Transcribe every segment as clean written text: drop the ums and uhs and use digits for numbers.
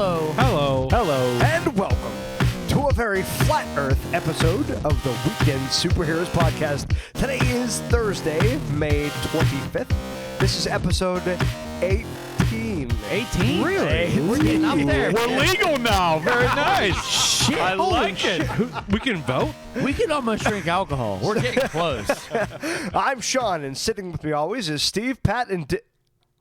Hello. Hello. Hello. And welcome to a very flat earth episode of the Weekend Superheroes Podcast. Today is Thursday, May 25th. This is episode 18. 18? Really? We're getting up there. We're legal now. Very nice. Shit. I like it. We can vote? We can almost drink alcohol. We're getting close. I'm Sean, and sitting with me always is Steve, Pat, and...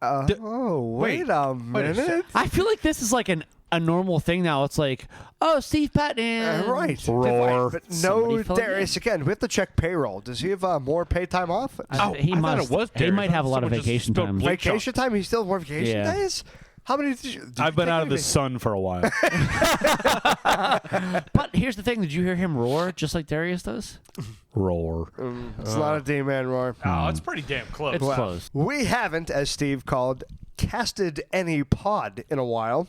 wait a minute. I feel like this is like a normal thing now. It's like, oh, Steve Patton. Right. Roar. But no Somebody fill it Darius again. We have to check payroll. Does he have more paid time off? He thought must. it was He Darius. might have a lot of Someone just vacation spilled time. bleach. Vacation time? He still has more vacation Yeah. days? How many did you I've been take out of the any- sun for a while. But here's the thing. Did you hear him roar just like Darius does? Roar. It's not a D-man roar. Oh, it's pretty damn close. It's close. We haven't, as Steve called, casted any pod in a while.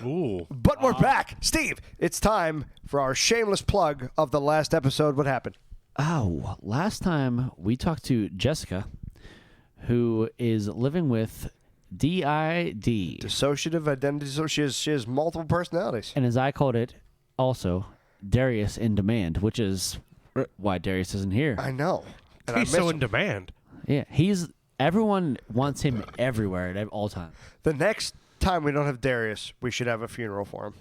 Ooh. But we're back. Steve, it's time for our shameless plug of the last episode. What happened? Oh, last time we talked to Jessica, who is living with DID. Dissociative identity. So she has multiple personalities. And as I called it, also, Darius in demand, which is why Darius isn't here. I know. And He's I miss so him. in demand. Yeah, everyone wants him everywhere at all times. The next time we don't have Darius, we should have a funeral for him.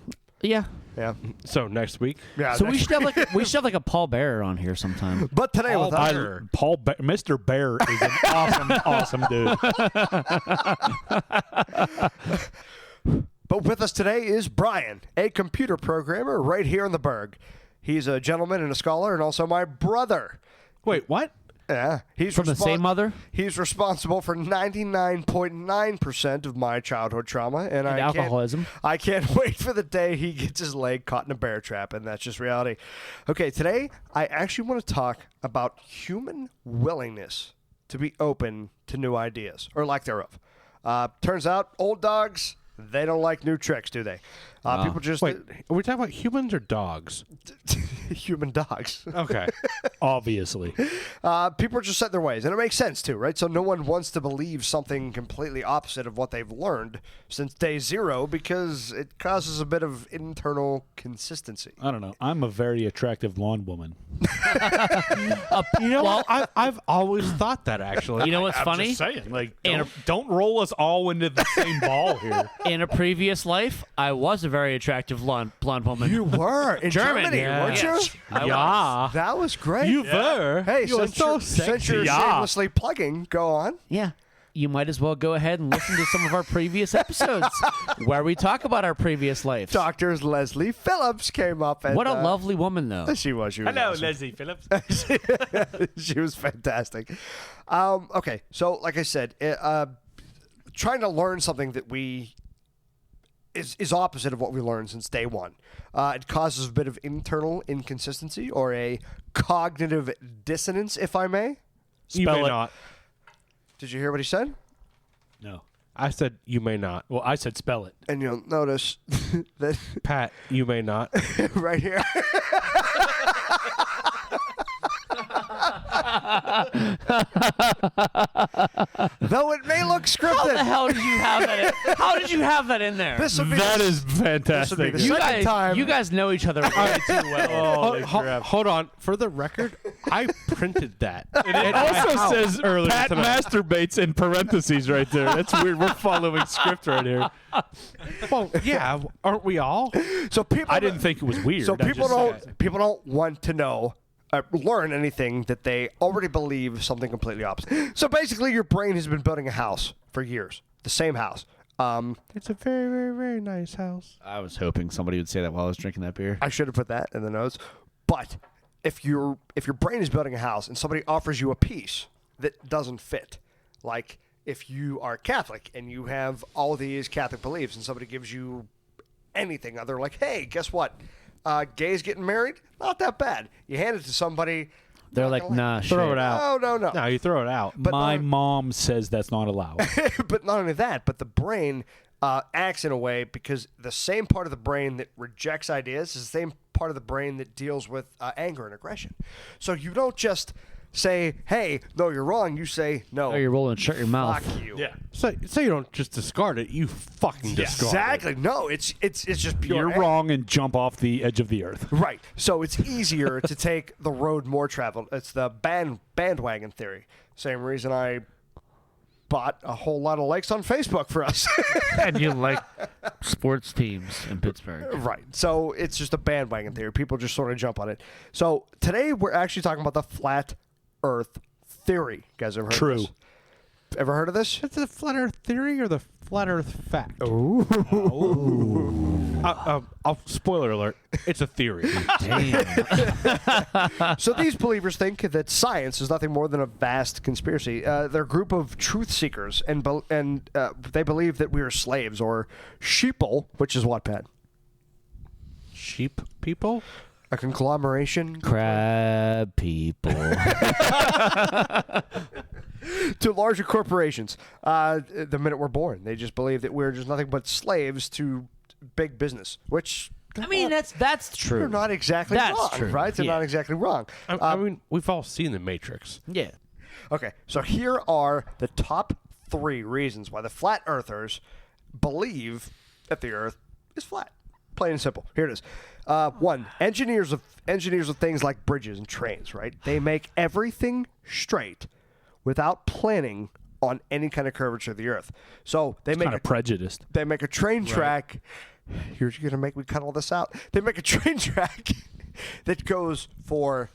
Yeah. Yeah. So next week, Yeah. So we next- should have like a Paul Bearer on here sometime. But today with us, Mr. Bear is an awesome dude. But with us today is Brian, a computer programmer right here in the Berg. He's a gentleman and a scholar, and also my brother. wait, what? Yeah, he's From the same mother? He's responsible for 99.9% of my childhood trauma, and I alcoholism. I can't wait for the day he gets his leg caught in a bear trap, and that's just reality. Okay, today I actually want to talk about human willingness to be open to new ideas, or lack thereof. Turns out, old dogs, they don't like new tricks, do they? People just Wait, are we talking about humans or dogs? human dogs. Okay. Obviously. People are just set in their ways, and it makes sense too, right? So no one wants to believe something completely opposite of what they've learned since day zero because it causes a bit of internal consistency. I don't know. I'm a very attractive blonde woman. You know, I've always thought that, actually. You know what's I'm funny? just saying, like, And don't roll us all into the same ball here. In a previous life, I was a very attractive blonde woman. You were in German, Germany, yeah. weren't you? Yes, I was. Yeah. That was great. You were. Hey, You're so since you're sexy. shamelessly plugging, go on. Yeah. You might as well go ahead and listen to some of our previous episodes where we talk about our previous lives. Dr. Leslie Phillips came up. And, What a lovely woman, though. She was. Awesome. Leslie Phillips. She was fantastic. Okay, so like I said, trying to learn something that is opposite of what we learned since day one. It causes a bit of internal inconsistency or a cognitive dissonance, if I may. You may Spell it. not. Did you hear what he said? No. I said you may not. Well, I said spell it. And you'll notice that Pat, you may not. right here. Though it may look How the scripted, hell did you have that? How did you have that in there? this would be That the, is fantastic. the second time. You guys know each other way too well. Holy crap. Hold on. For the record, I printed that. It also says earlier Pat tonight. masturbates in parentheses right there. That's weird. We're following script right here. Well, yeah, aren't we all? So people. I didn't think it was weird. So I people just- don't want to know. Learn anything that they already believe something completely opposite. So basically, your brain has been building a house for years, the same house. It's a very, very, very nice house. I was hoping somebody would say that while I was drinking that beer. I should have put that in the notes. But if your brain is building a house and somebody offers you a piece that doesn't fit, like if you are Catholic and you have all these Catholic beliefs and somebody gives you anything other, like, hey, guess what? Gays getting married? Not that bad. You hand it to somebody. They're like, nah, Throw shit. it out. No. No, you throw it out. But My not- mom says that's not allowed. But not only that, but the brain acts in a way because the same part of the brain that rejects ideas is the same part of the brain that deals with anger and aggression. So you don't just say, hey, no, you're wrong. You say, no. Oh, you're rolling. Shut your mouth. Fuck you. Yeah. So you don't just discard it. You fucking discard Exactly. it. No, it's just pure. You're wrong and jump off the edge of the earth. Right. So it's easier to take the road more traveled. It's the bandwagon theory. Same reason I bought a whole lot of likes on Facebook for us. And you like sports teams in Pittsburgh. Right. So it's just a bandwagon theory. People just sort of jump on it. So today we're actually talking about the flat Earth theory. You guys ever heard True. of this? Ever heard of this? It's the flat Earth theory or the flat Earth fact? Spoiler alert. It's a theory. Damn. So these believers think that science is nothing more than a vast conspiracy. They're a group of truth seekers, and they believe that we are slaves or sheeple, which is what, Pat? Sheep people? A conglomeration Crab people. to larger corporations. The minute we're born, they just believe that we're just nothing but slaves to big business, which I mean, that's they're true. not exactly That's wrong, true. right? They're Yeah. not exactly wrong. I mean, we've all seen The Matrix. Yeah. Okay, so here are the top 3 reasons why the flat earthers believe that the Earth is flat. Plain and simple. Here it is. 1, engineers of things like bridges and trains, right? They make everything straight without planning on any kind of curvature of the Earth. So they make Kind of prejudiced. they make a train track. You're going to make me cut all this out. They make a train track that goes for,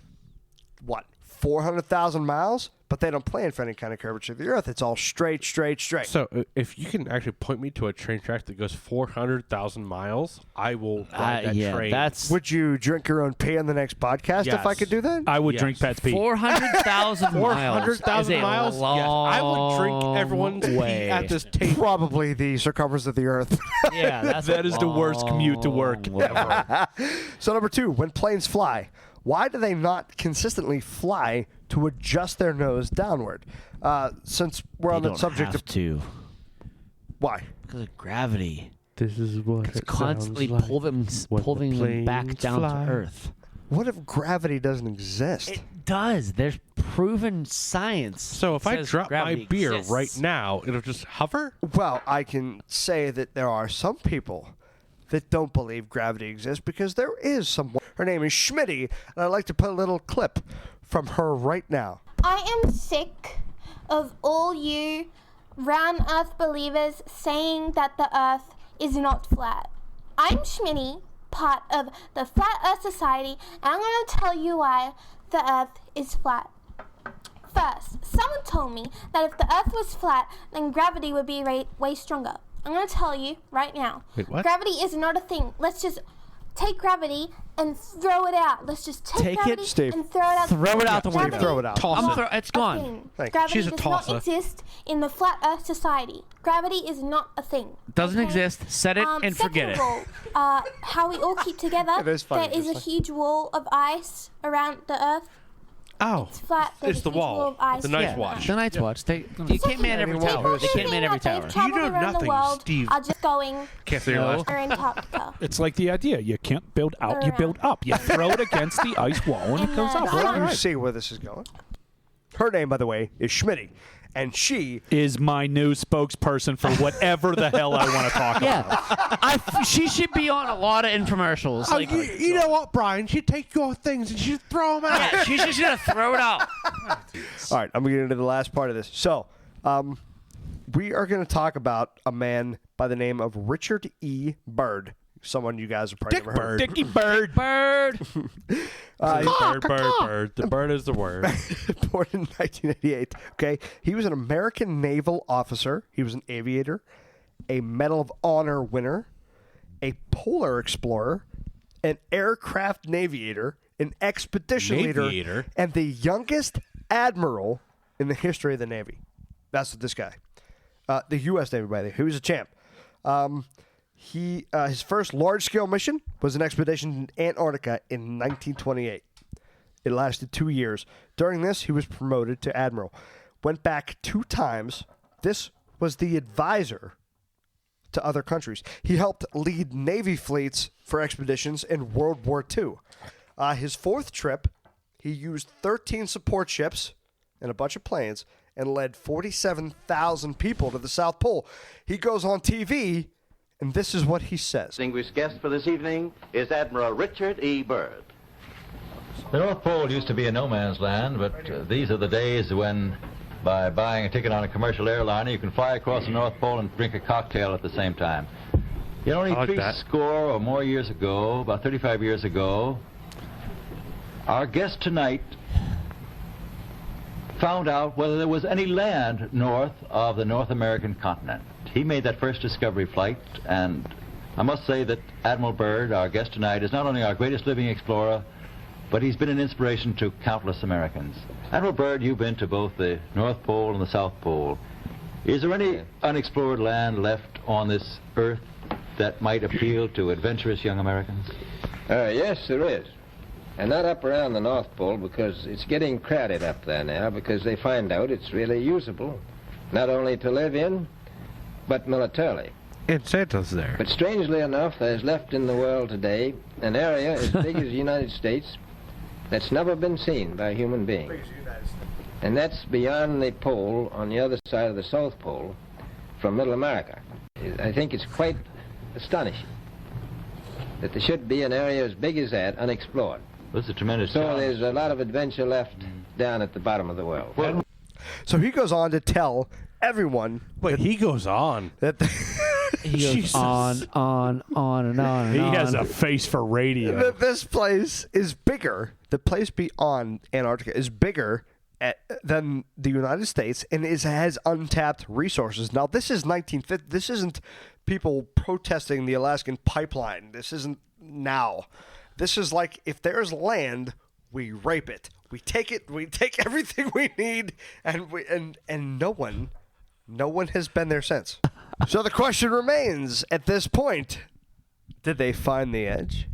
what, 400,000 miles? But they don't plan for any kind of curvature of the Earth. It's all straight. So if you can actually point me to a train track that goes 400,000 miles, I will ride that yeah, train. that's Would you drink your own pee on the next podcast if I Yes. could do that? I would Yes. drink Pat's pee. 400,000 miles. 400,000 is a miles? Yes. I would drink everyone's pee way. at this table. Probably the circumference of the Earth. Yeah, that's That is the worst commute to work long way. So number 2, when planes fly, why do they not consistently fly to adjust their nose downward? Since we're They on the don't subject have of to why? because of gravity. This is what It's constantly pulling them back down fly. to Earth. What if gravity doesn't exist? It does. There's proven science. So if I says drop my gravity beer exists. right now, it'll just hover? Well, I can say that there are some people that don't believe gravity exists because there is someone. Her name is Schmitty, and I'd like to put a little clip from her right now. I am sick of all you round earth believers saying that the earth is not flat. I'm Schmitty, part of the Flat Earth Society, and I'm going to tell you why the earth is flat. First, someone told me that if the earth was flat, then gravity would be way stronger. I'm going to tell you right now. Wait, what? Gravity is not a thing. Let's just take gravity and throw it out. Let's just take Take it, gravity Steve. and throw it out. Throw it out the window. Throw it out. Toss it. It's gone. Thank you. Gravity She's a does tosser. not exist in the Flat Earth Society. Gravity is not a thing. Doesn't okay? exist. Set it and forget it. Second of all, how we all keep together, It is funny, there is a just huge wall of ice around the Earth. Oh, It's flat. There's it's a the huge wall wall. of ice The nice around watch. The Night's Watch. You can't man every Anyone tower. who's They sick. can't man every People tower. that they've You know traveled around nothing, the world Steve. are just going Can't say your No. last to Antarctica. It's like the idea. You can't build out, you build up. You throw it against the ice wall and it And, goes up. the We're all sun- You right. see where this is going. Her name, by the way, is Schmitty, and she Is my new spokesperson for whatever the hell I want to talk about. Yeah, she should be on a lot of infomercials. Oh, Like, you know what, Brian? She'd take your things and she'd throw them out. yeah, she's just gonna throw it out. All right, I'm going to get into the last part of this. So, we are going to talk about a man by the name of Richard E. Byrd. Someone you guys have probably Dick never heard. Bird. Dickie Bird. Bird. Bird. The bird is the word. Born in 1988. Okay, he was an American naval officer. He was an aviator, a Medal of Honor winner, a polar explorer, an aircraft navigator, an expedition leader, Navigator? and the youngest admiral in the history of the Navy. That's this guy. The U.S. Navy, by the way. He was a champ. His first large-scale mission was an expedition in Antarctica in 1928. It lasted 2 years. During this, he was promoted to admiral. Went back 2 times. This was the advisor to other countries. He helped lead Navy fleets for expeditions in World War II. His 4th trip, he used 13 support ships and a bunch of planes and led 47,000 people to the South Pole. He goes on TV, and this is what he says. Distinguished guest for this evening is Admiral Richard E. Byrd. The North Pole used to be a no man's land, but these are the days when, by buying a ticket on a commercial airliner, you can fly across the North Pole and drink a cocktail at the same time. You know, only I like that. 60 or more years ago, about 35 years ago, our guest tonight found out whether there was any land north of the North American continent. He made that first discovery flight, and I must say that Admiral Byrd, our guest tonight, is not only our greatest living explorer, but he's been an inspiration to countless Americans. Admiral Byrd, you've been to both the North Pole and the South Pole. Is there any unexplored land left on this earth that might appeal to adventurous young Americans? Yes, there is. And not up around the North Pole, because it's getting crowded up there now, because they find out it's really usable, not only to live in, but militarily. And Santa's there. But strangely enough, there's left in the world today an area as big as the United States that's never been seen by a human being. And that's beyond the pole on the other side of the South Pole from Middle America. I think it's quite astonishing that there should be an area as big as that unexplored. This is a tremendous So challenge. there's a lot of adventure left down at the bottom of the world. So he goes on to tell everyone Wait, he goes on. that He goes Jesus. on and on and on. He has a face for radio. that this place is bigger. The place beyond Antarctica is bigger than the United States and has untapped resources. Now, this is 1950. This isn't people protesting the Alaskan pipeline. This isn't now. This is like, if there's land, we rape it. We take it. We take everything we need, and no one has been there since. So the question remains at this point: did they find the edge?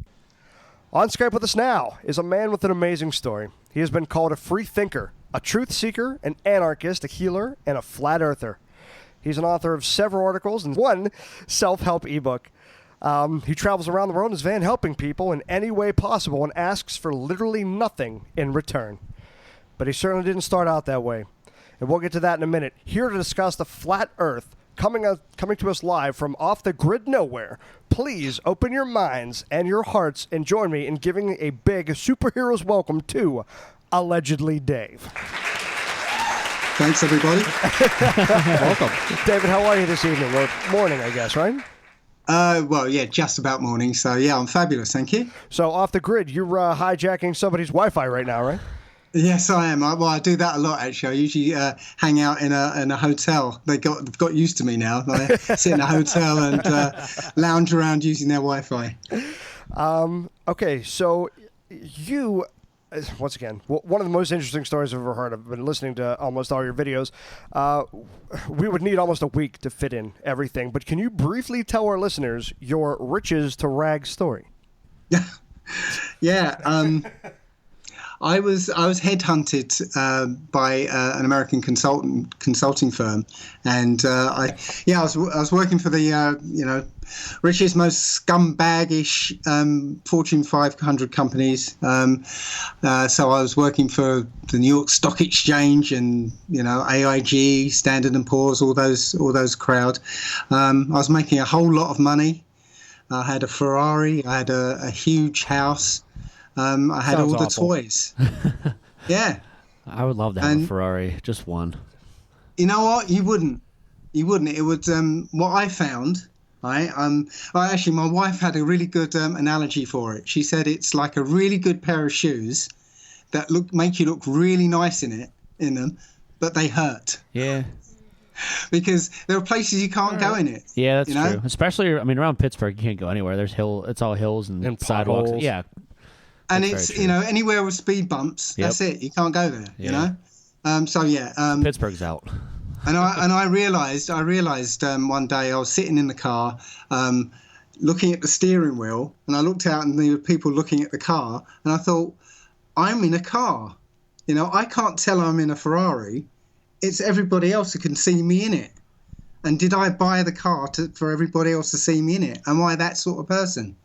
On Skype with us now is a man with an amazing story. He has been called a free thinker, a truth seeker, an anarchist, a healer, and a flat earther. He's an author of several articles and one self-help ebook. He travels around the world in his van helping people in any way possible and asks for literally nothing in return. But he certainly didn't start out that way. And we'll get to that in a minute. Here to discuss the flat earth, coming to us live from off the grid nowhere. Please open your minds and your hearts and join me in giving a big superhero's welcome to Allegedly Dave. Thanks, everybody. Welcome. David, how are you this evening? Or morning, I guess, right? Well, yeah, just about morning. So, yeah, I'm fabulous. Thank you. So off the grid, you're hijacking somebody's Wi-Fi right now, right? Yes, I am. I do that a lot, actually. I usually hang out in a hotel. They've got used to me now. I sit in a hotel and lounge around using their Wi-Fi. Okay, so you, once again, one of the most interesting stories I've ever heard. I've been listening to almost all your videos. We would need almost a week to fit in everything, but can you briefly tell our listeners your riches to rags story? Yeah. I was headhunted by an American consulting firm, and I was working for the richest, most scumbaggish Fortune 500 companies. So I was working for the New York Stock Exchange and AIG, Standard and Poor's, all those crowd. I was making a whole lot of money. I had a Ferrari. I had a huge house. I had Sounds all the awful. toys. Yeah. I would love to have a Ferrari, just one. You know what? You wouldn't. It would. What I found, right? Actually, my wife had a really good analogy for it. She said it's like a really good pair of shoes that make you look really nice in them, but they hurt. Yeah. Because there are places you can't go in it. Yeah, that's true. Especially, around Pittsburgh, you can't go anywhere. There's it's all hills and sidewalks. potholes. Yeah. And That's it's very true. anywhere with speed bumps. Yep. That's it. You can't go there. Yeah. So yeah. Pittsburgh's out. And I realized one day I was sitting in the car, looking at the steering wheel, and I looked out and there were people looking at the car, and I thought, I'm in a car. I can't tell I'm in a Ferrari. It's everybody else who can see me in it. And did I buy the car for everybody else to see me in it? Am I that sort of person?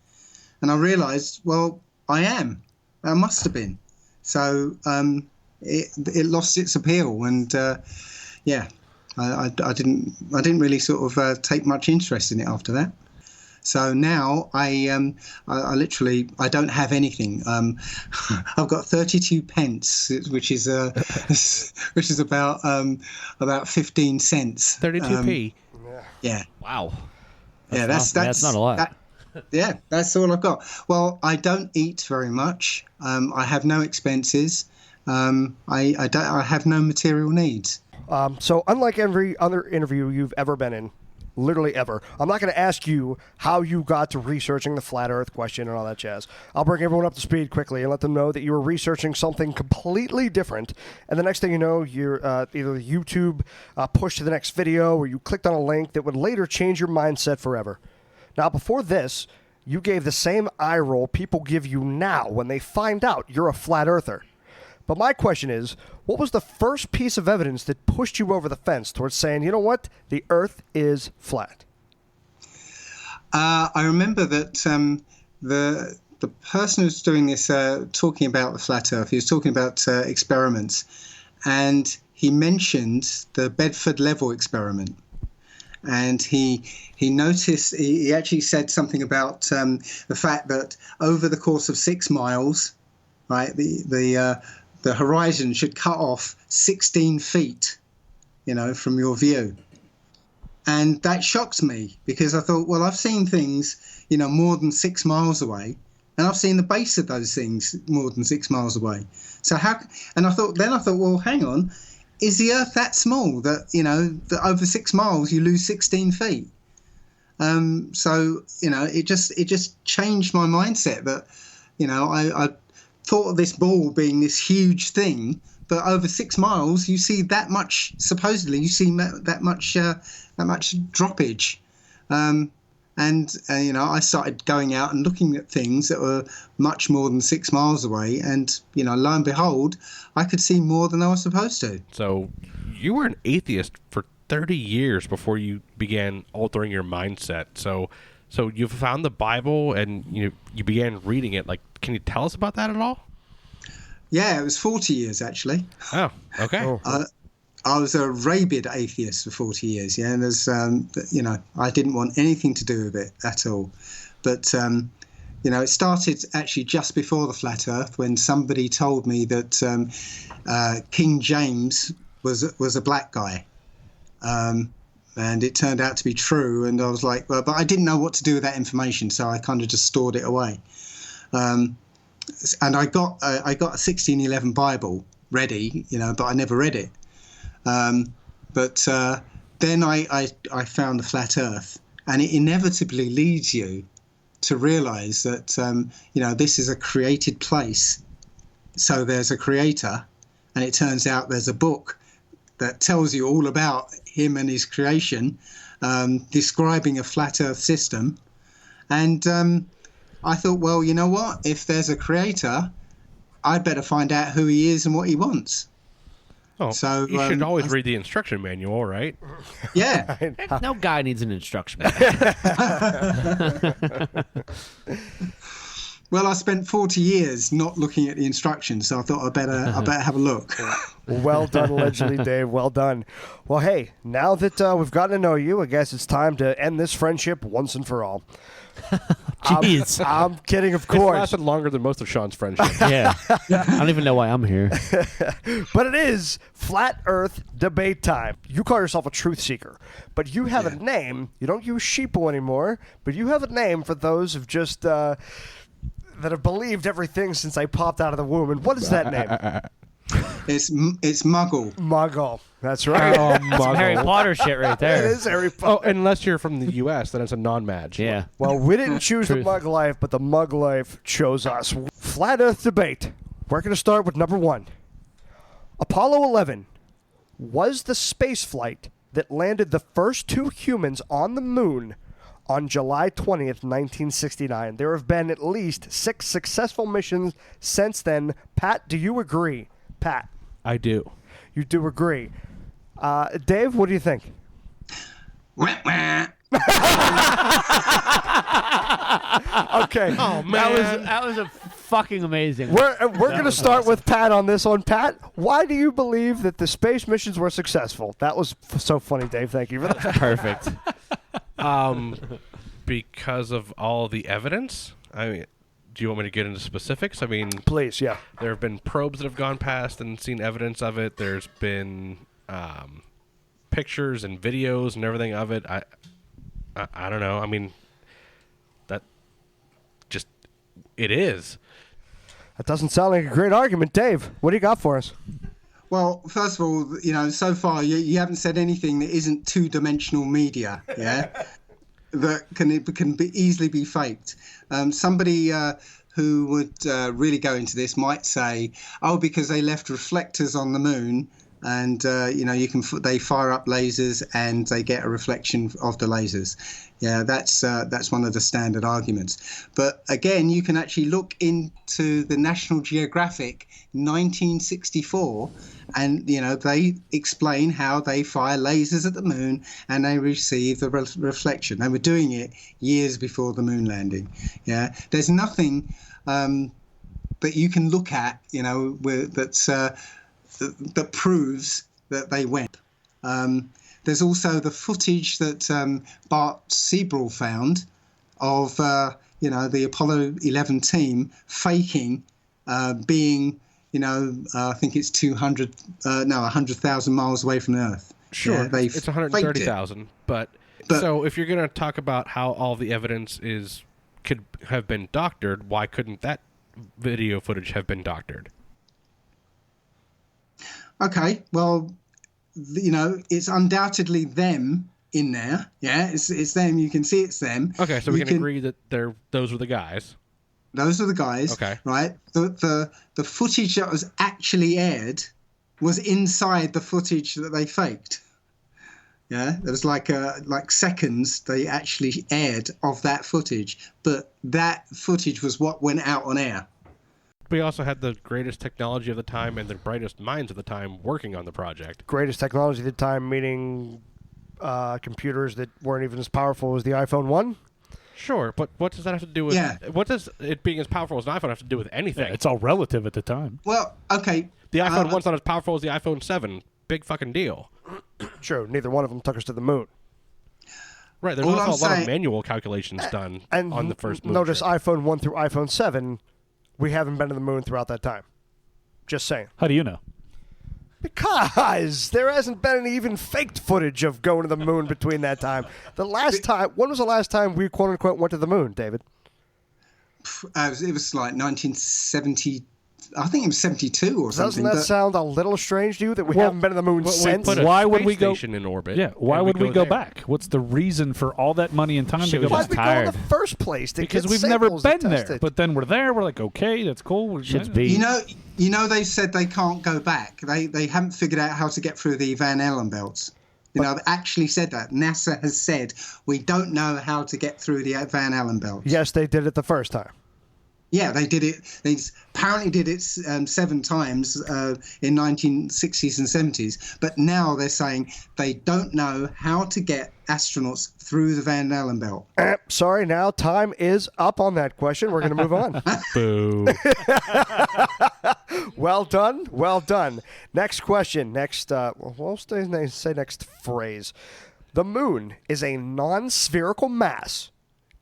And I realized, well, I am. I must have been. So it lost its appeal, and I didn't really sort of take much interest in it after that. So now I literally don't have anything. I've got 32 pence, which is about 15 cents. 32p. Yeah. Wow. Yeah, that's not a lot. That's all I've got. Well, I don't eat very much. I have no expenses. I have no material needs. So unlike every other interview you've ever been in, literally ever, I'm not going to ask you how you got to researching the flat Earth question and all that jazz. I'll bring everyone up to speed quickly and let them know that you were researching something completely different. And the next thing you know, you're either YouTube pushed to the next video or you clicked on a link that would later change your mindset forever. Now, before this, you gave the same eye roll people give you now when they find out you're a flat earther. But my question is, what was the first piece of evidence that pushed you over the fence towards saying, you know what, the Earth is flat? I remember that the person who's doing this, talking about the flat Earth, he was talking about experiments, and he mentioned the Bedford level experiment. And he noticed, he actually said something about the fact that over the course of 6 miles, right, the horizon should cut off 16 feet, from your view. And that shocked me because I thought, well, I've seen things, more than 6 miles away, and I've seen the base of those things more than 6 miles away. So I thought, well, hang on, is the Earth that small that, that over 6 miles you lose 16 feet? It just changed my mindset that, I thought of this ball being this huge thing, but over 6 miles you see that much. Supposedly, you see that much droppage, I started going out and looking at things that were much more than 6 miles away, and lo and behold, I could see more than I was supposed to. So, you were an atheist for 30 years before you began altering your mindset. So you found the Bible and you began reading it. Like, can you tell us about that at all? Yeah, it was 40 years actually. Oh, okay. I was a rabid atheist for 40 years. Yeah, and there's I didn't want anything to do with it at all. But it started actually just before the flat Earth when somebody told me that King James was a black guy. And it turned out to be true, and I was like, well, but I didn't know what to do with that information, so I kind of just stored it away. And I got a 1611 Bible ready, but I never read it. But then I found the flat Earth, and it inevitably leads you to realise that this is a created place. So there's a creator, and it turns out there's a book that tells you all about him and his creation, describing a flat Earth system. And I thought, well, you know what? If there's a creator, I'd better find out who he is and what he wants. Oh, so you should always read the instruction manual, right? Yeah. No guy needs an instruction manual. Well, I spent 40 years not looking at the instructions, so I thought I better have a look. Well done, allegedly, Dave. Well done. Well, hey, now that we've gotten to know you, I guess it's time to end this friendship once and for all. Jeez. I'm kidding, of course. It lasted longer than most of Sean's friendships. Yeah. I don't even know why I'm here. But it is Flat Earth debate time. You call yourself a truth seeker, but you have a name. You don't use sheeple anymore, but you have a name for those who've just... that have believed everything since I popped out of the womb. And what is that name? It's Muggle. Muggle. That's right. Oh, That's some Harry Potter shit right there. It is Harry Potter. Oh, unless you're from the U.S., then it's a non-match. Yeah. Well, we didn't choose the Mug Life, but the Mug Life chose us. Flat Earth debate. We're going to start with number 1. Apollo 11 was the space flight that landed the first 2 humans on the moon on July 20th, 1969. There have been at least 6 successful missions since then. Pat, do you agree? Pat. I do. You do agree. Dave, what do you think? Okay. Oh, man. That was a fucking amazing. We're going to start with Pat on this one. Pat, why do you believe that the space missions were successful? That was so funny, Dave. Thank you for that. Perfect. Because of all the evidence. I mean, do you want me to get into specifics? I mean, please, yeah. There have been probes that have gone past and seen evidence of it. There's been pictures and videos and everything of it. I don't know. I mean, that just it is. That doesn't sound like a great argument, Dave. What do you got for us? Well, first of all, so far you haven't said anything that isn't two-dimensional media, yeah, that can easily be faked. Somebody who would really go into this might say, "Oh, because they left reflectors on the moon, and they fire up lasers and they get a reflection of the lasers." Yeah, that's one of the standard arguments. But again, you can actually look into the National Geographic 1964, and they explain how they fire lasers at the moon and they receive the reflection. They were doing it years before the moon landing. Yeah, there's nothing that you can look at, that proves that they went. There's also the footage that Bart Seabrill found of, the Apollo 11 team faking being, I think it's 100,000 miles away from the Earth. Sure, yeah, it's 130,000. But so if you're going to talk about how all the evidence could have been doctored, why couldn't that video footage have been doctored? Okay, well, it's undoubtedly them in there. Yeah, it's them. You can see it's them. Okay, so we can agree that those were the guys. Those are the guys. Okay. Right. The footage that was actually aired was inside the footage that they faked. Yeah, there was like seconds they actually aired of that footage, but that footage was what went out on air. We also had the greatest technology of the time and the brightest minds of the time working on the project. Greatest technology of the time, meaning computers that weren't even as powerful as the iPhone 1? Sure, but what does that have to do with... Yeah. What does it being as powerful as an iPhone have to do with anything? Yeah, it's all relative at the time. Well, okay. The iPhone 1's not as powerful as the iPhone 7. Big fucking deal. True, neither one of them took us to the moon. Right, there's also a lot of manual calculations done on the first moon notice trip. iPhone 1 through iPhone 7, we haven't been to the moon throughout that time. Just saying. How do you know? Because there hasn't been any even faked footage of going to the moon between that time. When was the last time we quote-unquote went to the moon, David? It was like 1970. I think it was 72 or something. Doesn't that sound a little strange to you that we haven't been to the moon since? Why would we go in orbit? Yeah, why would we go back? What's the reason for all that money and time to go back? Why'd we go in the first place? Because we've never been there. But then we're there. We're like, okay, that's cool. Should be. They said they can't go back. They haven't figured out how to get through the Van Allen belts. They actually said that. NASA has said we don't know how to get through the Van Allen belts. Yes, they did it the first time. Yeah, they did it. They apparently did it 7 times in 1960s and 70s. But now they're saying they don't know how to get astronauts through the Van Allen belt. Sorry, now time is up on that question. We're going to move on. Boo. Well done. Well done. Next question. Next phrase. The moon is a non-spherical mass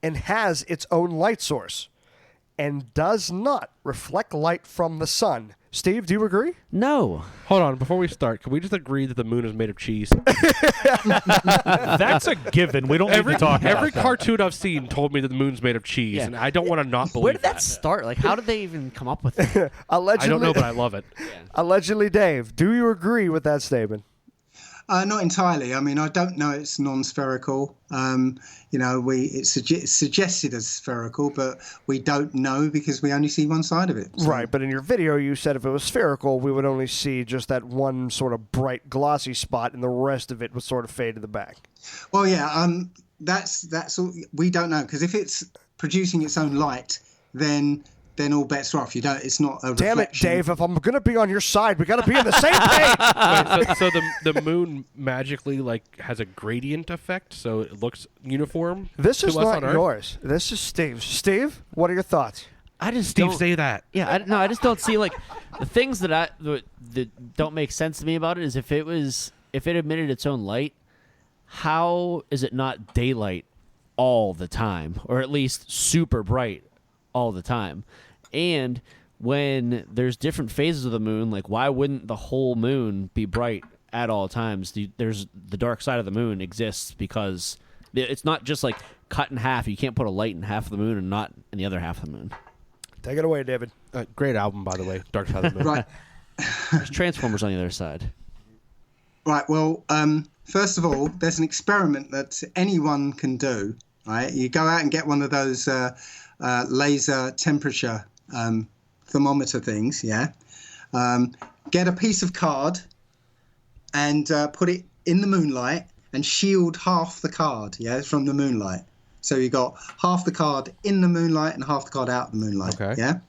and has its own light source and does not reflect light from the sun. Steve, do you agree? No. Hold on. Before we start, can we just agree that the moon is made of cheese? That's a given. We don't need to talk about Every cartoon I've seen told me that the moon's made of cheese, and I don't want to not believe Where did that start? Like, how did they even come up with it? Allegedly, I don't know, but I love it. Allegedly, Dave, do you agree with that statement? Not entirely. I mean, I don't know it's non-spherical. It's suggested as spherical, but we don't know because we only see one side of it. So. Right, but in your video, you said if it was spherical, we would only see just that one sort of bright, glossy spot, and the rest of it would sort of fade to the back. Well, yeah, that's all, we don't know because if it's producing its own light, then all bets are off. It's not a Damn reflection. it, Dave! If I'm going to be on your side, we got to be on the same page. Wait, so the moon magically has a gradient effect, so it looks uniform. This is to us not on Earth? yours. This is Steve's. Steve, what are your thoughts? I just Steve, don't, say that. Yeah, I just don't see like the things that don't make sense to me about it is if it emitted its own light, how is it not daylight all the time, or at least super bright all the time? And when there's different phases of the moon, like why wouldn't the whole moon be bright at all times? There's the dark side of the moon exists because it's not just like cut in half. You can't put a light in half of the moon and not in the other half of the moon. Take it away, David. Great album, by the way. Dark Side of the Moon. Right. There's Transformers on the other side. Right. Well, first of all, there's an experiment that anyone can do. Right. You go out and get one of those laser temperature thermometer things. Yeah. Get a piece of card and put it in the moonlight and shield half the card. Yeah, from the moonlight. So you got half the card in the moonlight and half the card out of the moonlight. Okay. Yeah.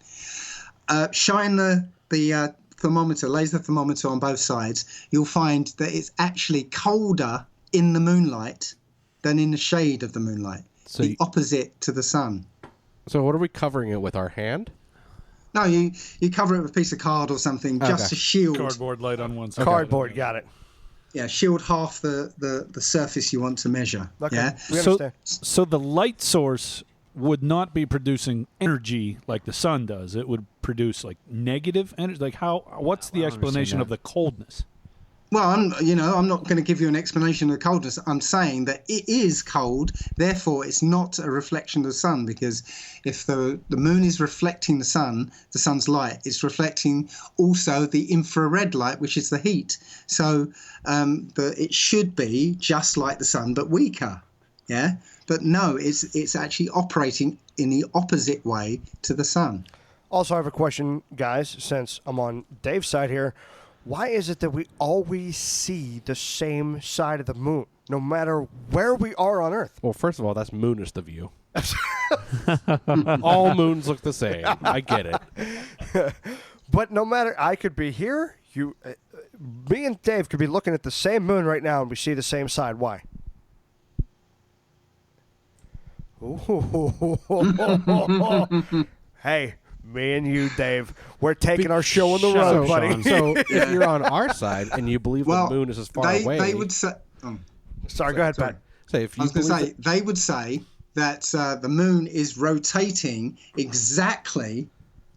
Shine the thermometer, laser thermometer on both sides. You'll find that it's actually colder in the moonlight than in the shade of the moonlight. So the opposite to the sun. So what are we covering it with? Our hand? No, you cover it with a piece of card or something just to shield. Cardboard light on one side. Cardboard, got it. Yeah, shield half the surface you want to measure. Okay, yeah. we understand. So the light source would not be producing energy like the sun does. It would produce like negative energy. Like how? What's the explanation of the coldness? Well, I'm not going to give you an explanation of the coldness. I'm saying that it is cold, therefore it's not a reflection of the sun, because if the moon is reflecting the sun's light, it's reflecting also the infrared light, which is the heat. So it should be just like the sun, but weaker. Yeah. But no, it's actually operating in the opposite way to the sun. Also, I have a question, guys, since I'm on Dave's side here. Why is it that we always see the same side of the moon, no matter where we are on Earth? Well, first of all, that's moonist of you. All moons look the same. I get it. But no matter, I could be here. Me and Dave could be looking at the same moon right now, and we see the same side. Why? Hey. Me and you, Dave, we're taking our show on the road, buddy. So if you're on our side and you believe the moon is as far away, they would say. Sorry, go ahead, Pat. Say if you I was going to say they would say that the moon is rotating exactly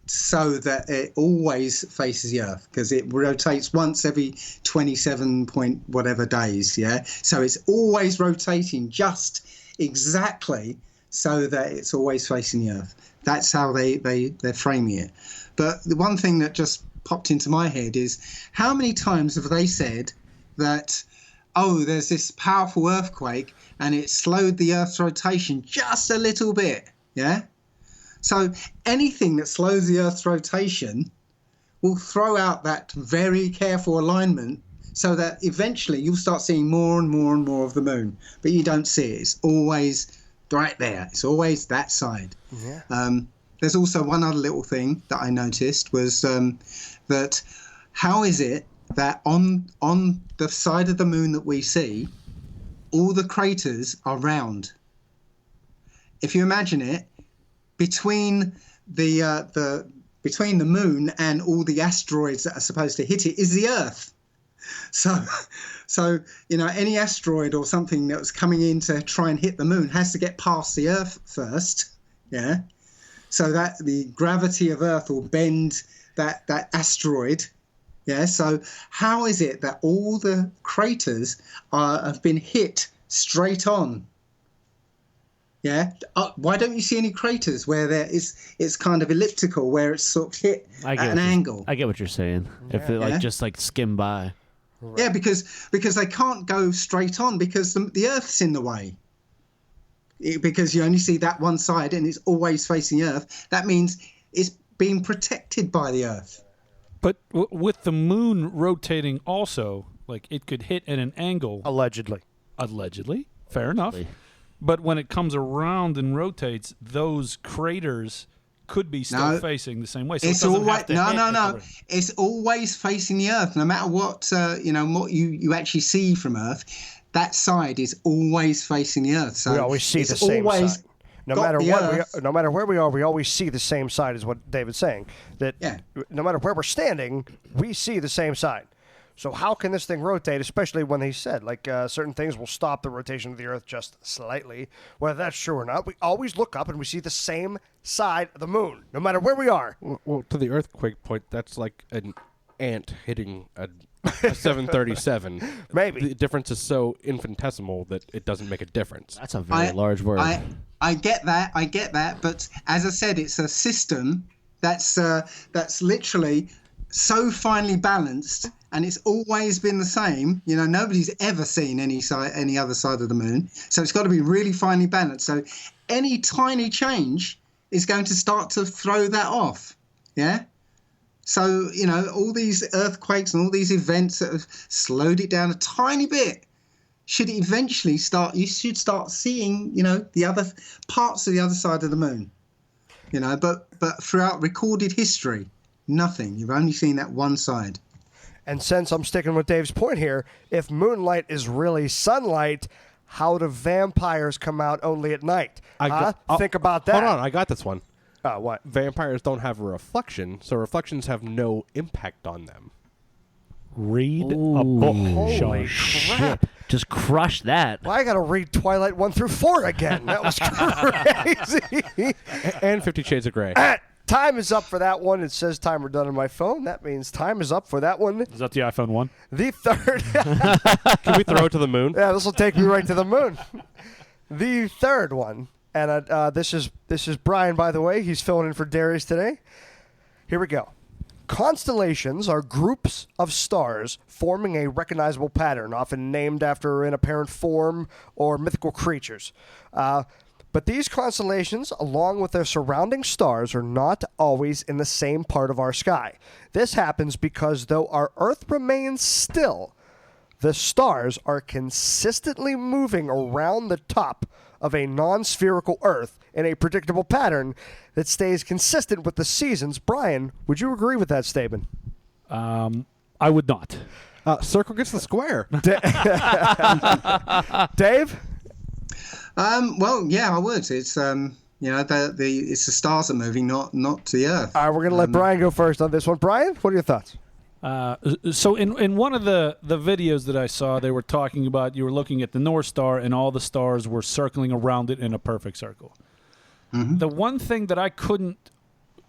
so that it always faces the Earth, because it rotates once every 27 point whatever days. Yeah, so it's always rotating just exactly so that it's always facing the Earth. That's how they're framing it. But the one thing that just popped into my head is, how many times have they said that, oh, there's this powerful earthquake and it slowed the Earth's rotation just a little bit, yeah? So anything that slows the Earth's rotation will throw out that very careful alignment so that eventually you'll start seeing more and more and more of the moon. But you don't see it. It's always right there. It's always that side. Yeah. There's also one other little thing that I noticed was that how is it that on the side of the moon that we see, all the craters are round? If you imagine it, between the moon and all the asteroids that are supposed to hit it is the Earth. So any asteroid or something that was coming in to try and hit the moon has to get past the Earth first, yeah. So that the gravity of Earth will bend that asteroid, yeah. So how is it that all the craters have been hit straight on? Yeah. Why don't you see any craters where it's kind of elliptical, where it's sort of hit at an angle? I get what you're saying. Yeah. If it just skim by. Right. Yeah, because they can't go straight on because the Earth's in the way. Because you only see that one side and it's always facing Earth. That means it's being protected by the Earth. But with the moon rotating also, like it could hit at an angle. Allegedly. Fair enough. But when it comes around and rotates, those craters could be still facing the same way. So it's always no. It's always facing the Earth, no matter what what you actually see from Earth. That side is always facing the Earth. So we always see the same side. no got matter the what Earth. no matter where we are, we always see the same side, is what David's saying. That no matter where we're standing, we see the same side. So how can this thing rotate, especially when he said, like, certain things will stop the rotation of the Earth just slightly? Whether that's true or not, we always look up and we see the same side of the moon, no matter where we are. Well, to the earthquake point, that's like an ant hitting a 737. Maybe. The difference is so infinitesimal that it doesn't make a difference. That's a very large word. I get that, but as I said, it's a system that's literally so finely balanced, and it's always been the same. You know, nobody's ever seen any other side of the moon, so it's got to be really finely balanced. So any tiny change is going to start to throw that off. Yeah. So, you know, all these earthquakes and all these events that have slowed it down a tiny bit should eventually you should start seeing, you know, the other parts of the other side of the moon. You know, but throughout recorded history, nothing. You've only seen that one side. And since I'm sticking with Dave's point here, if moonlight is really sunlight, how do vampires come out only at night? Think about that. Hold on, I got this one. What? Vampires don't have a reflection, so reflections have no impact on them. Read a book. Holy crap. Just crush that. Well, I got to read Twilight 1 through 4 again. That was crazy. And 50 Shades of Grey. Time is up for that one. It says timer done on my phone. That means time is up for that one. Is that the iPhone 1? The third. Can we throw it to the moon? Yeah, this will take me right to the moon. The third one. And this is Brian, by the way. He's filling in for Darius today. Here we go. Constellations are groups of stars forming a recognizable pattern, often named after an apparent form or mythical creatures. But these constellations, along with their surrounding stars, are not always in the same part of our sky. This happens because though our Earth remains still, the stars are consistently moving around the top of a non-spherical Earth in a predictable pattern that stays consistent with the seasons. Brian, would you agree with that statement? I would not. Circle gets the square. Dave? Well, yeah, I would. It's you know, it's the stars are moving, not the Earth. All right, we're going to let Brian go first on this one. Brian, what are your thoughts? So in one of the videos that I saw, they were talking about, you were looking at the North Star and all the stars were circling around it in a perfect circle. Mm-hmm. The one thing that I couldn't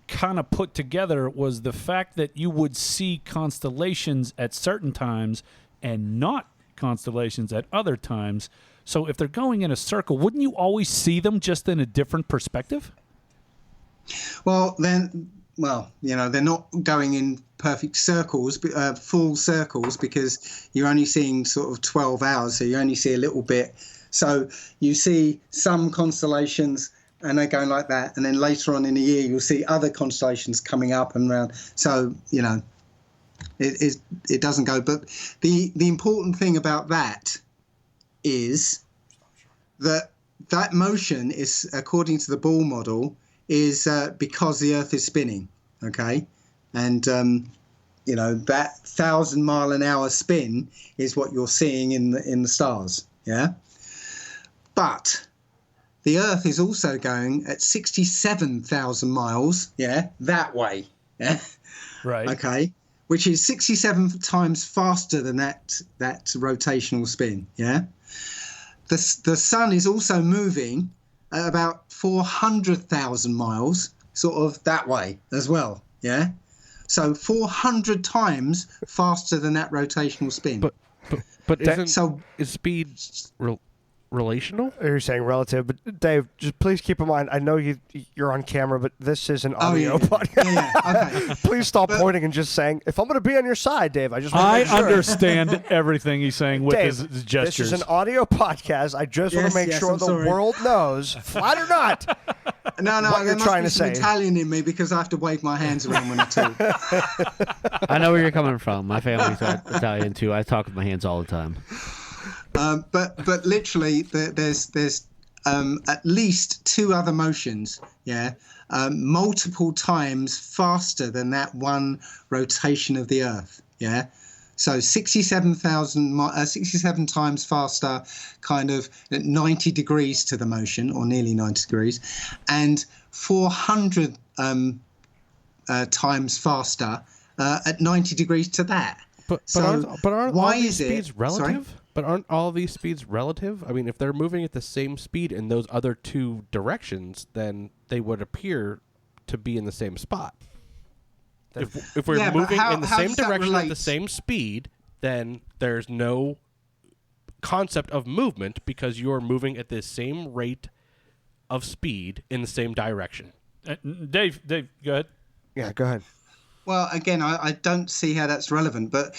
kind of put together was the fact that you would see constellations at certain times and not constellations at other times. So if they're going in a circle, wouldn't you always see them just in a different perspective? Well, you know, they're not going in perfect circles, full circles, because you're only seeing sort of 12 hours, so you only see a little bit. So you see some constellations and they're going like that, and then later on in the year you'll see other constellations coming up and around. So, you know, it doesn't go. But the important thing about that is that motion is, according to the Ball model, is because the Earth is spinning, okay? And, you know, that 1,000-mile-an-hour spin is what you're seeing in the stars, yeah? But the Earth is also going at 67,000 miles, yeah, that way, yeah? Right. Okay, which is 67 times faster than that rotational spin, yeah? The sun is also moving at about 400,000 miles, sort of that way as well, yeah? So 400 times faster than that rotational spin. But is speed relational? You're saying relative, but Dave, just please keep in mind, I know you're on camera, but this is an audio podcast. Yeah, okay. Please stop pointing and just saying, if I'm going to be on your side, Dave, I just want to I make sure. understand everything he's saying with Dave, his gestures. This is an audio podcast. I just want to make sure I'm the sorry. world knows, flat or not, No, what you're there trying must to be some say. Italian in me because I have to wave my hands around when I talk. I know where you're coming from. My family's Italian too. I talk with my hands all the time. But literally, there's at least two other motions, yeah, multiple times faster than that one rotation of the Earth, yeah. So 67 times faster, kind of at 90 degrees to the motion, or nearly 90 degrees, and 400 times faster at 90 degrees to that. But aren't all these speeds relative? Sorry? But aren't all these speeds relative? I mean, if they're moving at the same speed in those other two directions, then they would appear to be in the same spot. If we're moving in the same direction at the same speed, then there's no concept of movement because you're moving at the same rate of speed in the same direction. Dave, go ahead. Yeah, go ahead. Well, again, I don't see how that's relevant, but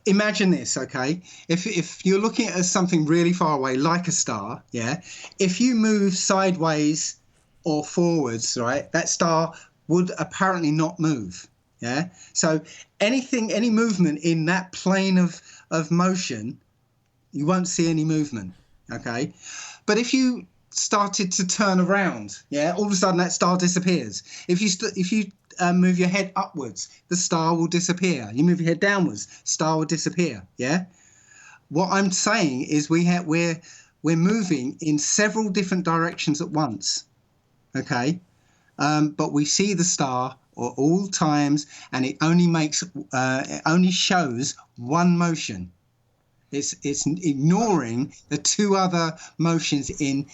imagine this, okay? If you're looking at something really far away, like a star, yeah, if you move sideways or forwards, right, that star would apparently not move, yeah? So any movement in that plane of motion, you won't see any movement, okay? But if you started to turn around, yeah, all of a sudden that star disappears. If you move your head upwards, the star will disappear. You move your head downwards, star will disappear. Yeah. What I'm saying is we're moving in several different directions at once. Okay, but we see the star at all times, and it only shows one motion. It's ignoring the two other motions in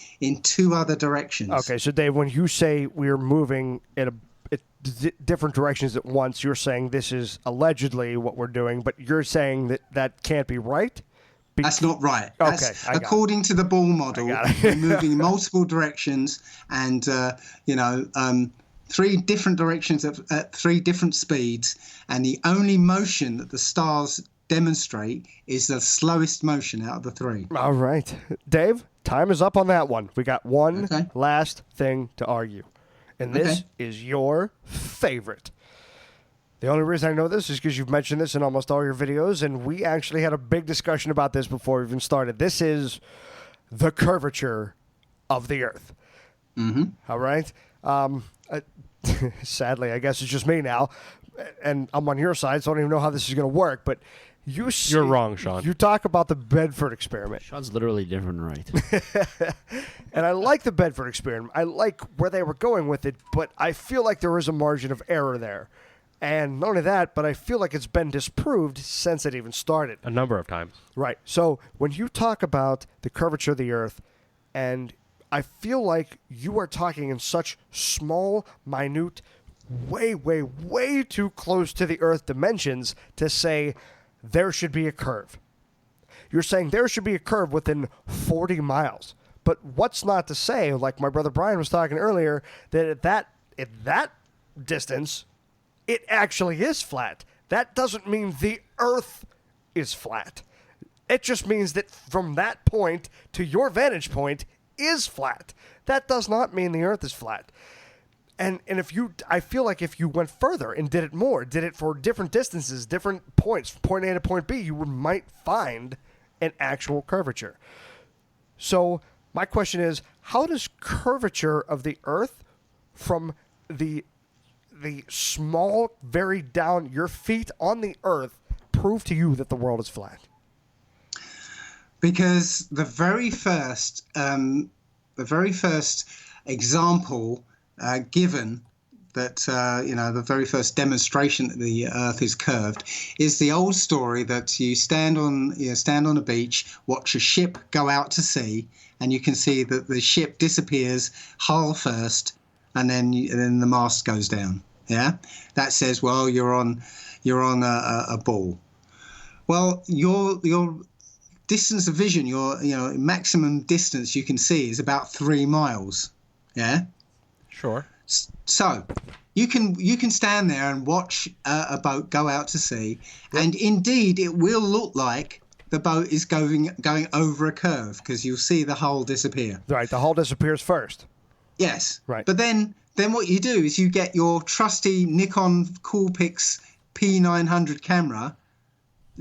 two other directions. Okay, so Dave, when you say we're moving in different directions at once, you're saying this is allegedly what we're doing, but you're saying that can't be right? That's not right. Okay, according to the Ball model, we're moving in multiple directions, and three different directions at three different speeds, and the only motion that the stars demonstrate is the slowest motion out of the three. All right. Dave, time is up on that one. We got one last thing to argue. And this is your favorite. The only reason I know this is because you've mentioned this in almost all your videos, and we actually had a big discussion about this before we even started. This is the curvature of the Earth. Mm-hmm. All right? Sadly, I guess it's just me now, and I'm on your side, so I don't even know how this is going to work, but you're wrong, Sean. You talk about the Bedford experiment. Sean's literally different, right? And I like the Bedford experiment. I like where they were going with it, but I feel like there is a margin of error there. And not only that, but I feel like it's been disproved since it even started. A number of times. Right. So when you talk about the curvature of the Earth, and I feel like you are talking in such small, minute, way, way, way too close to the Earth dimensions to say there should be a curve. You're saying there should be a curve within 40 miles. But what's not to say, like my brother Brian was talking earlier, that at that distance, it actually is flat. That doesn't mean the Earth is flat. It just means that from that point to your vantage point is flat. That does not mean the Earth is flat. And I feel like if you went further and did it more, did it for different distances, different points, from point A to point B, you might find an actual curvature. So my question is, how does curvature of the Earth from the small, very down, your feet on the Earth, prove to you that the world is flat? Because the very first example given that the very first demonstration that the Earth is curved is the old story that you stand on a beach, watch a ship go out to sea, and you can see that the ship disappears hull first, and then the mast goes down. Yeah, that says, well, you're on a ball. Well, your distance of vision, your maximum distance you can see is about 3 miles. Yeah. Sure. So you can stand there and watch a boat go out to sea, and indeed it will look like the boat is going over a curve because you'll see the hull disappear. Right, the hull disappears first. Yes. Right. But then what you do is you get your trusty Nikon Coolpix P900 camera,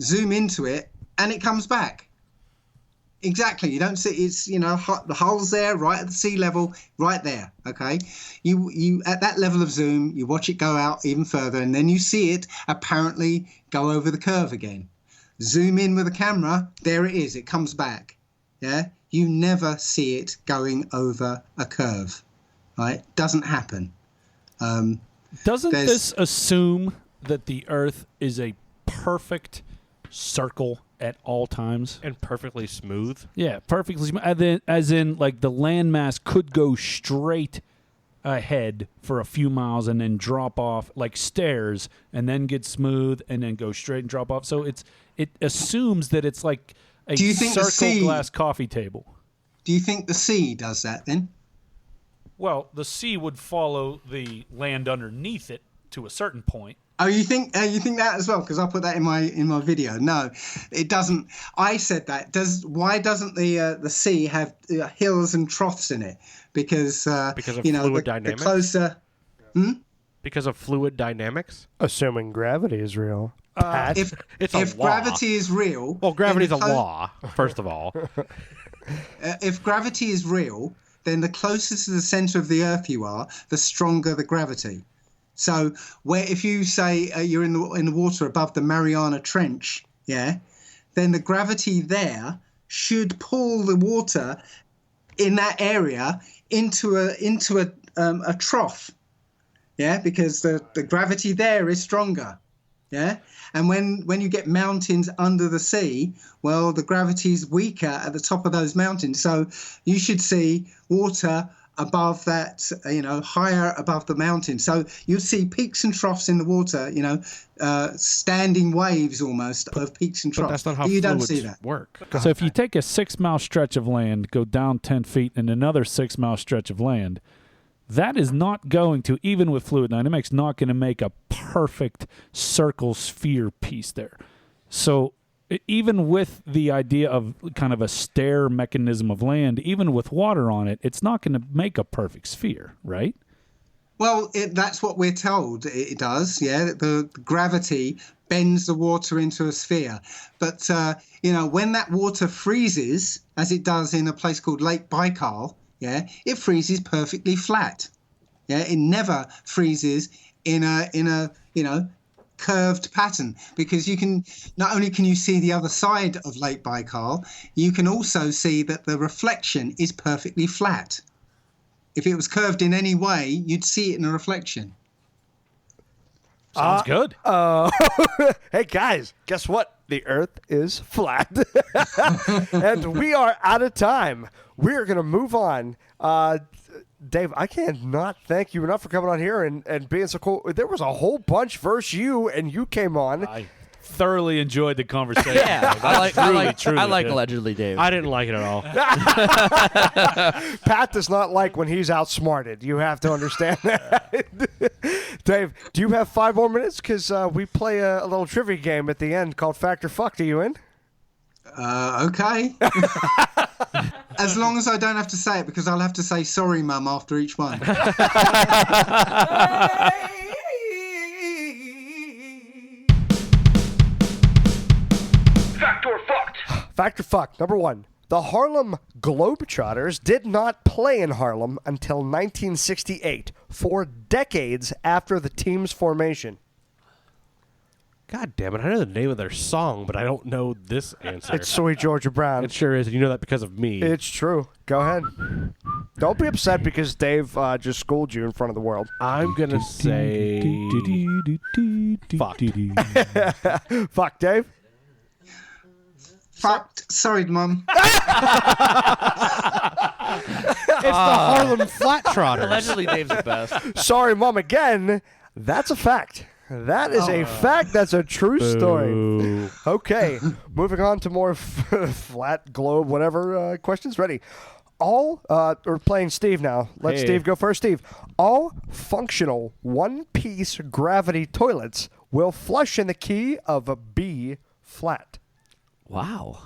zoom into it, and it comes back. Exactly. You don't see it's the hull's there right at the sea level, right there. Okay. You at that level of zoom, you watch it go out even further, and then you see it apparently go over the curve again. zoom in with a camera, there it is. It comes back. Yeah, you never see it going over a curve. Right? Doesn't happen. Doesn't this assume that the Earth is a perfect circle at all times? And perfectly smooth. Yeah, perfectly smooth. As in, like, the landmass could go straight ahead for a few miles and then drop off like stairs and then get smooth and then go straight and drop off. So it assumes that it's like a circle glass coffee table. Do you think the sea does that then? Well, the sea would follow the land underneath it to a certain point. Oh, you think that as well? Because I put that in my video. No, it doesn't. I said that. Why doesn't the sea have hills and troughs in it? Because of fluid dynamics. The closer. Because of fluid dynamics. Assuming gravity is real. If gravity is real, well, gravity's a law. First of all, if gravity is real, then the closer to the center of the Earth you are, the stronger the gravity. So, if you say you're in the water above the Mariana Trench, yeah, then the gravity there should pull the water in that area into a trough, yeah, because the gravity there is stronger, yeah. And when you get mountains under the sea, well, the gravity is weaker at the top of those mountains, so you should see water above that, higher above the mountain. So you'll see peaks and troughs in the water, standing waves almost of peaks and troughs. But that's not how you don't fluids see that. work. So if you take a 6-mile stretch of land, go down 10 feet, and another 6-mile stretch of land, that is not going to, even with fluid dynamics, not going to make a perfect circle sphere piece there. So even with the idea of kind of a stair mechanism of land, even with water on it, it's not going to make a perfect sphere, right? Well, that's what we're told it does, yeah. The gravity bends the water into a sphere. But, when that water freezes, as it does in a place called Lake Baikal, yeah, it freezes perfectly flat. Yeah, it never freezes in a curved pattern, because not only can you see the other side of Lake Baikal, you can also see that the reflection is perfectly flat. If it was curved in any way, you'd see it in a reflection. Sounds good. Hey guys, guess what? The Earth is flat. And we are out of time. We're going to move on. Dave, I can't not thank you enough for coming on here and being so cool. There was a whole bunch versus you, and you came on. I thoroughly enjoyed the conversation. Yeah, I like good. Allegedly Dave. I didn't like it at all. Pat does not like when he's outsmarted. You have to understand that. Dave, do you have 5 more minutes? Because we play a little trivia game at the end called Fact or Fuck. Are you in? Okay. As long as I don't have to say it, because I'll have to say sorry, Mum, after each one. Fact or fucked? Fact or fucked. Number 1. The Harlem Globetrotters did not play in Harlem until 1968, 4 decades after the team's formation. God damn it. I know the name of their song, but I don't know this answer. It's Sweet Georgia Brown. It sure is, and you know that because of me. It's true. Go ahead. Don't be upset because Dave just schooled you in front of the world. I'm going to say... fucked. Fuck, Dave? Fucked. Sorry, Mum. It's the Harlem Flat Trotters. Allegedly Dave's the best. Sorry, Mom, again. That's a fact. That is a fact. That's a true story. Okay, moving on to more flat globe, whatever questions. Ready? We're playing Steve now. Let Steve go first. Steve, all functional one-piece gravity toilets will flush in the key of a B flat. Wow.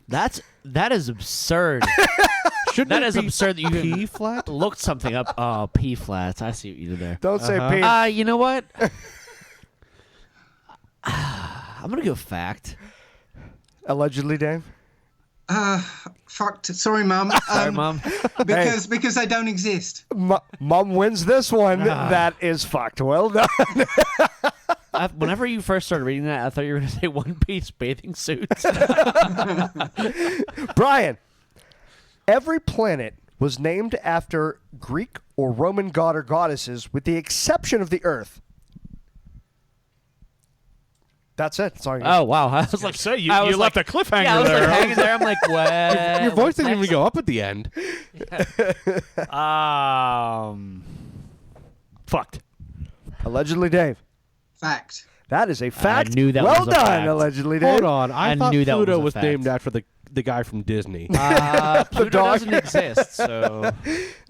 That is absurd. Shouldn't that is absurd that you P flat? looked something up. Oh, P flats. I see what you did there. Don't say P. You know what? I'm going to go fact. Allegedly, Dave? Fucked. Sorry, Mum. Sorry, Mum. Because they don't exist. Mom wins this one. That is fucked. Well done. whenever you first started reading that, I thought you were going to say One Piece bathing suits. Brian, every planet was named after Greek or Roman god or goddesses, with the exception of the Earth. That's it. Sorry. Oh, wow. I was like, say, you left a cliffhanger yeah, I was there. like hanging there. I'm like, what? Your voice didn't even go up at the end. Fucked. Allegedly, Dave. Fact. That is a fact. I knew that well was a done, fact. allegedly, Dave. Hold on. I thought knew that Pluto was was a fact. named after the guy from Disney. Pluto dog. doesn't exist, so...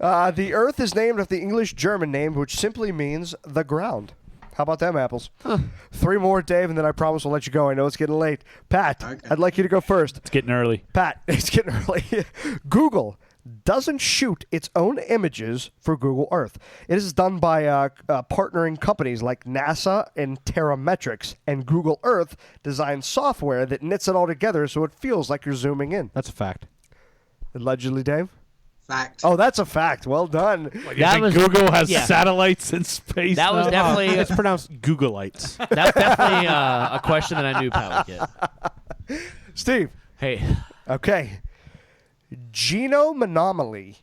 The Earth is named after the English-German name, which simply means the ground. How about them apples? 3 more, Dave, and then I promise I'll let you go. I know it's getting late. Pat, Okay. I'd like you to go first. It's getting early. Pat, it's getting early. Google doesn't shoot its own images for Google Earth. It is done by partnering companies like NASA and Terrametrics, and Google Earth designs software that knits it all together so it feels like you're zooming in. That's a fact. Allegedly, Dave? Fact. Oh, that's a fact. Well done. That was Google has yeah. satellites in space. That was now? definitely It's pronounced Googleites. that's definitely a question that I knew Pat would get. Steve. Hey, Okay. Genome anomaly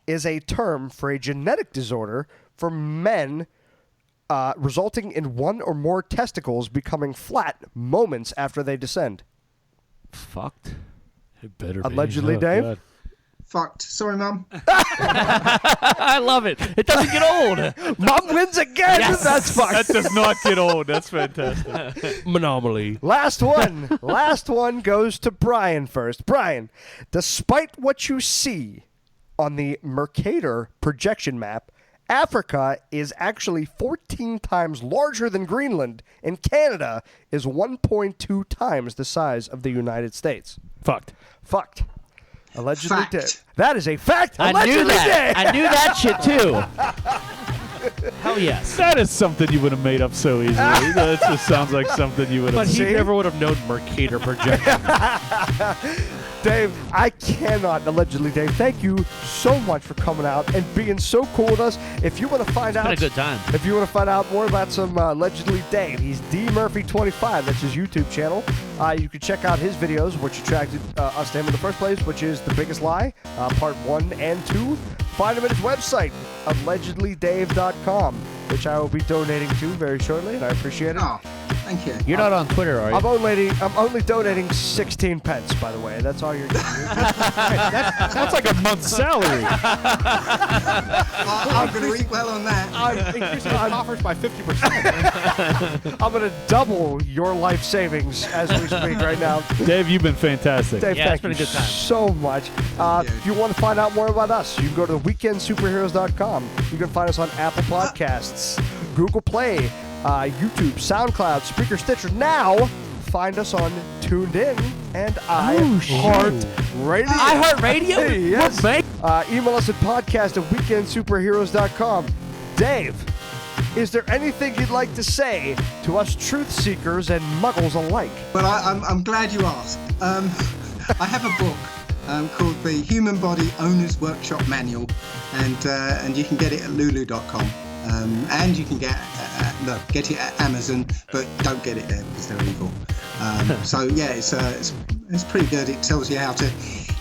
is a term for a genetic disorder for men resulting in one or more testicles becoming flat moments after they descend. fucked. It better be. Allegedly, Oh, Dave? God. Fucked. Sorry, Mum. I love it. It doesn't get old. Mom wins again. Yes. That's fucked. That does not get old. That's fantastic. Monopoly. Last one. Last one goes to Brian first. Brian, despite what you see on the Mercator projection map, Africa is actually 14 times larger than Greenland, and Canada is 1.2 times the size of the United States. Fucked. Fucked. Allegedly Fact. dead. That is a fact. I Allegedly knew that. dead. I knew that shit too. Hell yes. That is something you would have made up so easily. That just sounds like something you would have. But he See? never would have known Mercator projection. Dave, I cannot, allegedly, Dave, thank you so much for coming out and being so cool with us. If you want to find out, Been a good time. If you want to find out more about some allegedly Dave, he's DMurphy25. That's his YouTube channel. You can check out his videos, which attracted us to him in the first place, which is The Biggest Lie, part 1 and 2. Find him at his website, allegedlydave.com, which I will be donating to very shortly, and I appreciate it. Oh, thank you. You're not on Twitter, are you? I'm only donating 16 pence, by the way. That's all you're getting. That's like a month's salary. I'm going to eat well on that. I'm Increasing his offers by 50%. I'm going to double your life savings as we speak right now. Dave, you've been fantastic. Dave, Yeah, it's thank been a you good time. so much. If you want to find out more about us, you can go to theweekendsuperheroes.com. You can find us on Apple Podcasts, Google Play, YouTube, SoundCloud, Spreaker, Stitcher. Now, find us on Tuned In and iHeartRadio. iHeartRadio? Yes. What, mate? Email us at podcast@weekendsuperheroes.com. Dave, is there anything you'd like to say to us truth seekers and muggles alike? Well, I'm glad you asked. I have a book called The Human Body Owner's Workshop Manual, and you can get it at lulu.com. And you can get it at Amazon, but don't get it there because they're evil. So yeah, it's pretty good. It tells you how to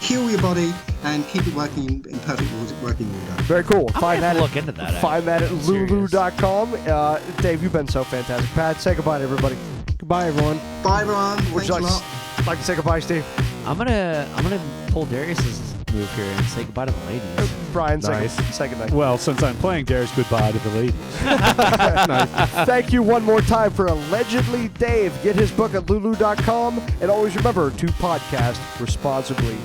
heal your body and keep it working in perfect working order. Very cool. I might have to look into that, Find that at Serious. lulu.com. Dave, you've been so fantastic. Pat, say goodbye to everybody. Goodbye, everyone. Bye, everyone. Would Thanks you a lot. like to say goodbye, Steve? I'm gonna pull Darius's move here and say goodbye to the ladies. Brian, Nice. say goodnight. Well, since I'm playing Darius, goodbye to the ladies. Thank you one more time for Allegedly Dave. Get his book at lulu.com, and always remember to podcast responsibly.